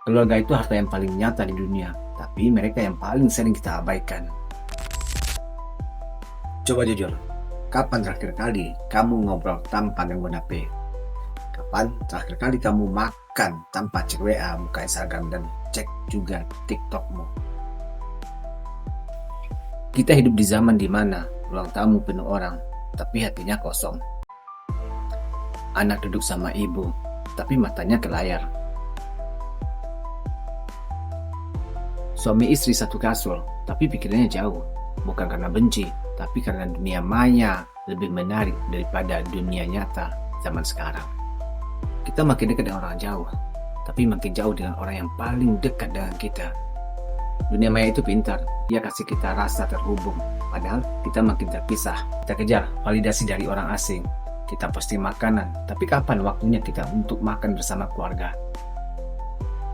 Keluarga itu harta yang paling nyata di dunia, tapi mereka yang paling sering kita abaikan. Coba jujur, kapan terakhir kali kamu ngobrol tanpa gangguan HP? Kapan terakhir kali kamu makan tanpa cek WA, buka Instagram, dan cek juga TikTokmu? Kita hidup di zaman di mana ruang tamu penuh orang, tapi hatinya kosong. Anak duduk sama ibu, tapi matanya ke layar. Suami istri satu kasur, tapi pikirannya jauh. Bukan karena benci, tapi karena dunia maya lebih menarik daripada dunia nyata zaman sekarang. Kita makin dekat dengan orang jauh, tapi makin jauh dengan orang yang paling dekat dengan kita. Dunia maya itu pintar, dia kasih kita rasa terhubung, padahal kita makin terpisah. Kita kejar validasi dari orang asing, kita posting makanan, tapi kapan waktunya kita untuk makan bersama keluarga?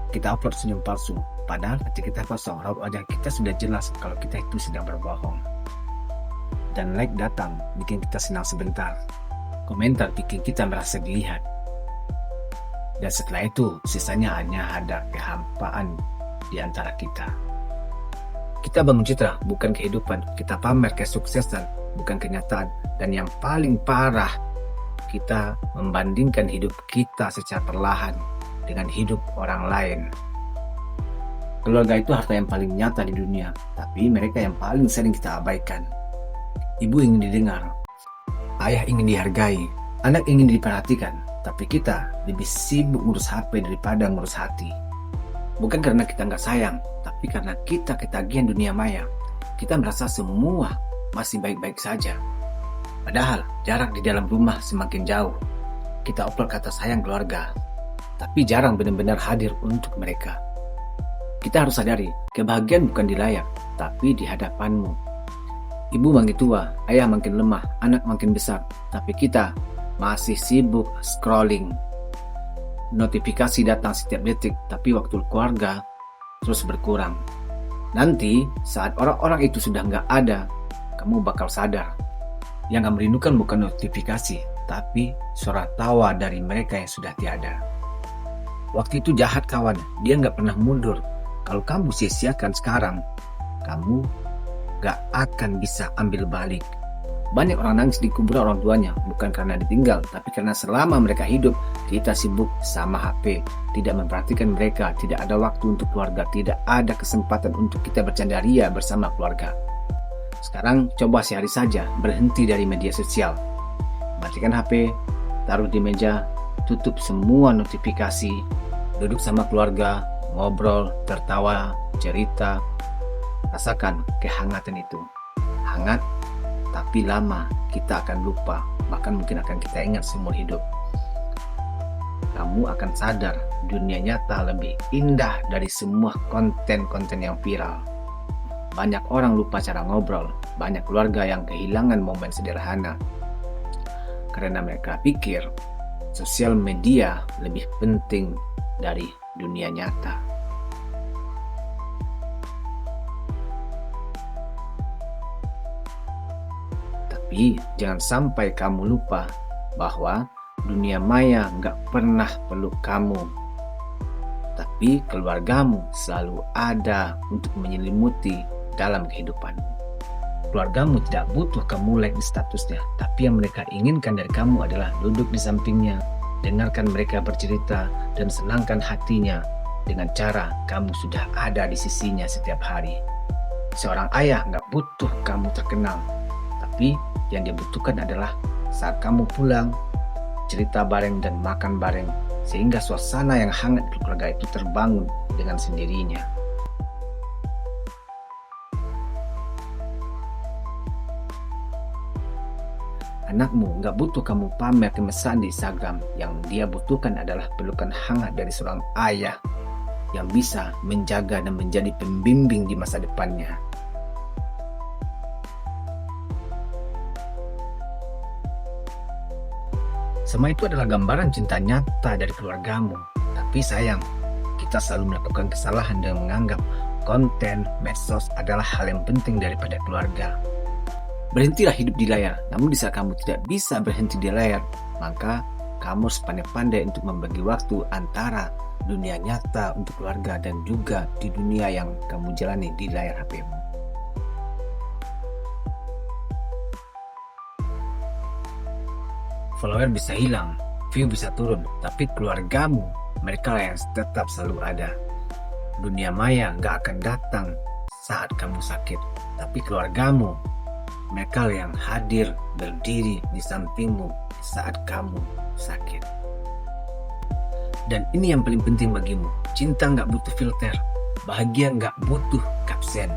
Kita upload senyum palsu, padahal hati kita kosong, raut wajah kita sudah jelas kalau kita itu sedang berbohong. Dan like datang, bikin kita senang sebentar. Komentar bikin kita merasa dilihat. Dan setelah itu, sisanya hanya ada kehampaan di antara kita. Kita bangun citra, bukan kehidupan. Kita pamer kesuksesan, bukan kenyataan. Dan yang paling parah, kita membandingkan hidup kita secara perlahan dengan hidup orang lain. Keluarga itu harta yang paling nyata di dunia, tapi mereka yang paling sering kita abaikan. Ibu ingin didengar, ayah ingin dihargai, anak ingin diperhatikan, tapi kita lebih sibuk ngurus HP daripada ngurus hati. Bukan karena kita nggak sayang, tapi karena kita ketagihan dunia maya. Kita merasa semua masih baik-baik saja. Padahal jarak di dalam rumah semakin jauh. Kita upload kata sayang keluarga, tapi jarang benar-benar hadir untuk mereka. Kita harus sadari, kebahagiaan bukan di layar, tapi di hadapanmu. Ibu makin tua, ayah makin lemah, anak makin besar, tapi kita masih sibuk scrolling. Notifikasi datang setiap detik, tapi waktu keluarga terus berkurang. Nanti saat orang-orang itu sudah nggak ada, kamu bakal sadar. Yang kamu rindukan bukan notifikasi, tapi suara tawa dari mereka yang sudah tiada. Waktu itu jahat kawan, dia nggak pernah mundur. Kalau kamu sia-siakan sekarang, kamu nggak akan bisa ambil balik. Banyak orang nangis di kuburan orang tuanya, bukan karena ditinggal, tapi karena selama mereka hidup, kita sibuk sama HP, tidak memperhatikan mereka, tidak ada waktu untuk keluarga, tidak ada kesempatan untuk kita bercanda ria bersama keluarga. Sekarang coba sehari saja berhenti dari media sosial. Matikan HP, taruh di meja, tutup semua notifikasi, duduk sama keluarga, ngobrol, tertawa, cerita. Rasakan kehangatan itu. Hangat, tapi lama kita akan lupa, bahkan mungkin akan kita ingat seumur hidup. Kamu akan sadar dunia nyata lebih indah dari semua konten-konten yang viral. Banyak orang lupa cara ngobrol, banyak keluarga yang kehilangan momen sederhana karena mereka pikir sosial media lebih penting dari dunia nyata. Tapi jangan sampai kamu lupa bahwa dunia maya nggak pernah peluk kamu. Tapi keluargamu selalu ada untuk menyelimuti dalam kehidupanmu. Keluargamu tidak butuh kamu like di statusnya, tapi yang mereka inginkan dari kamu adalah duduk di sampingnya, dengarkan mereka bercerita, dan senangkan hatinya dengan cara kamu sudah ada di sisinya setiap hari. Seorang ayah nggak butuh kamu terkenal, tapi yang dia butuhkan adalah saat kamu pulang, cerita bareng dan makan bareng, sehingga suasana yang hangat di keluarga itu terbangun dengan sendirinya. Anakmu nggak butuh kamu pamer kemesraan di Instagram. Yang dia butuhkan adalah pelukan hangat dari seorang ayah yang bisa menjaga dan menjadi pembimbing di masa depannya. Semua itu adalah gambaran cinta nyata dari keluargamu. Tapi sayang, kita selalu melakukan kesalahan dan menganggap konten medsos adalah hal yang penting daripada keluarga. Berhentilah hidup di layar, namun di saat kamu tidak bisa berhenti di layar, maka kamu harus pandai-pandai untuk membagi waktu antara dunia nyata untuk keluarga dan juga di dunia yang kamu jalani di layar HP-mu. Follower bisa hilang, view bisa turun, tapi keluargamu, mereka yang tetap selalu ada. Dunia maya gak akan datang saat kamu sakit, tapi keluargamu, mereka yang hadir berdiri di sampingmu saat kamu sakit. Dan ini yang paling penting bagimu, cinta gak butuh filter, bahagia gak butuh kapsen,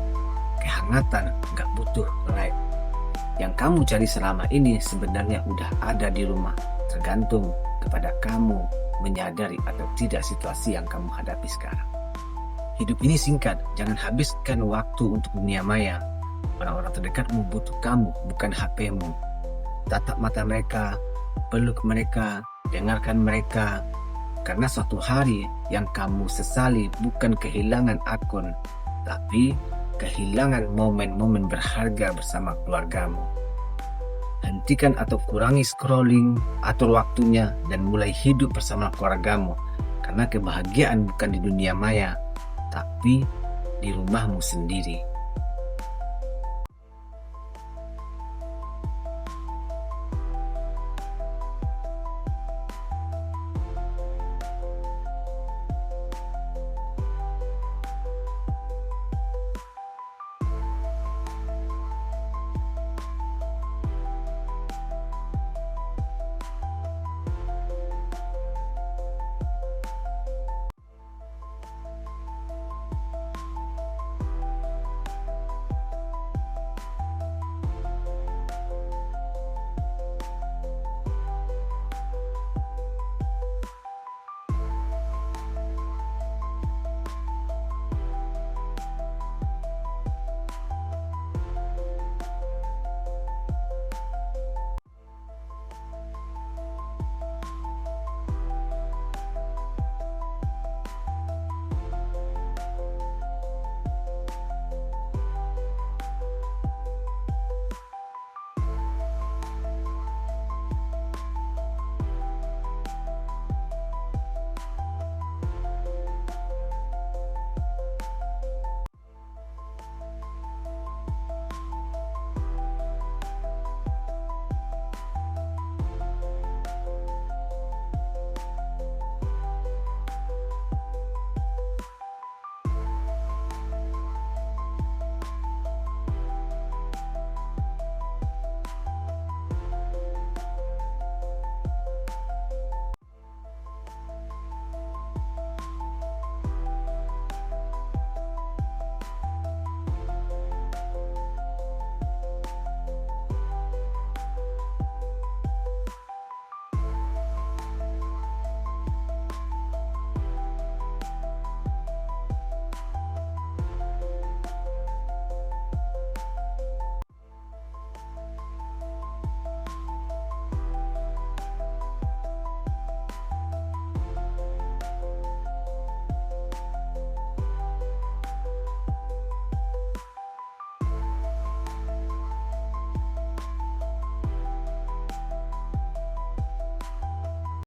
kehangatan gak butuh like. Yang kamu cari selama ini sebenarnya udah ada di rumah, tergantung kepada kamu menyadari atau tidak situasi yang kamu hadapi sekarang. Hidup ini singkat, jangan habiskan waktu untuk dunia maya. Orang-orang terdekatmu butuh kamu, bukan HP-mu. Tatap mata mereka, peluk mereka, dengarkan mereka. Karena suatu hari yang kamu sesali bukan kehilangan akun, tapi kehilangan momen-momen berharga bersama keluargamu. Hentikan atau kurangi scrolling, atur waktunya, dan mulai hidup bersama keluargamu. Karena kebahagiaan bukan di dunia maya, tapi di rumahmu sendiri.